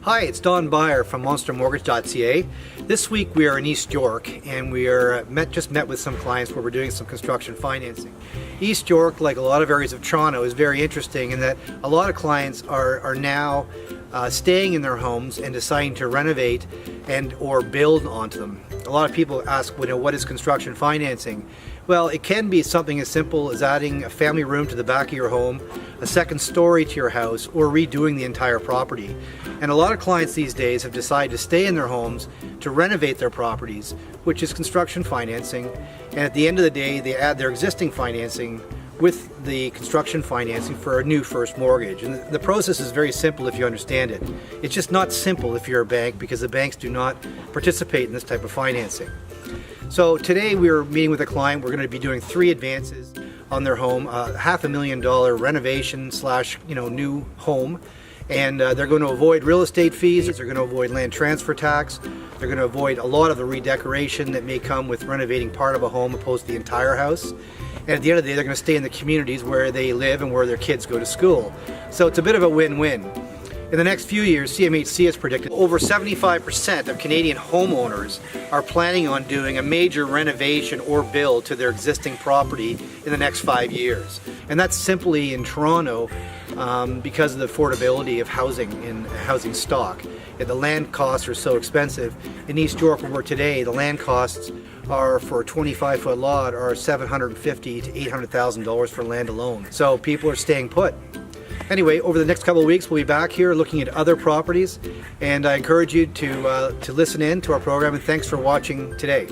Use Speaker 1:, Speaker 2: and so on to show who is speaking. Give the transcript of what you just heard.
Speaker 1: Hi, it's Don Byer from MonsterMortgage.ca. This week we are in East York and we are just met with some clients where we're doing some construction financing. East York, like a lot of areas of Toronto, is very interesting in that a lot of clients are now staying in their homes and deciding to renovate and or build onto them. A lot of people ask, what is construction financing? Well, it can be something as simple as adding a family room to the back of your home, a second story to your house, or redoing the entire property. And a lot of clients these days have decided to stay in their homes to renovate their properties, which is construction financing. And at the end of the day, they add their existing financing with the construction financing for a new first mortgage. And the process is very simple if you understand it. It's just not simple if you're a bank, because the banks do not participate in this type of financing. So today we are meeting with a client. We're going to be doing 3 advances on their home, $500,000 renovation / new home. And they're going to avoid real estate fees, they're going to avoid land transfer tax, they're going to avoid a lot of the redecoration that may come with renovating part of a home opposed to the entire house. And at the end of the day, they're going to stay in the communities where they live and where their kids go to school. So it's a bit of a win-win. In the next few years, CMHC has predicted over 75% of Canadian homeowners are planning on doing a major renovation or build to their existing property in the next 5 years. And that's simply in Toronto because of the affordability of housing and housing stock. The land costs are so expensive. In East York, where we're today, the land costs are for a 25-foot lot are $750,000 to $800,000 for land alone. So people are staying put. Anyway, over the next couple of weeks, we'll be back here looking at other properties, and I encourage you to listen in to our program, and thanks for watching today.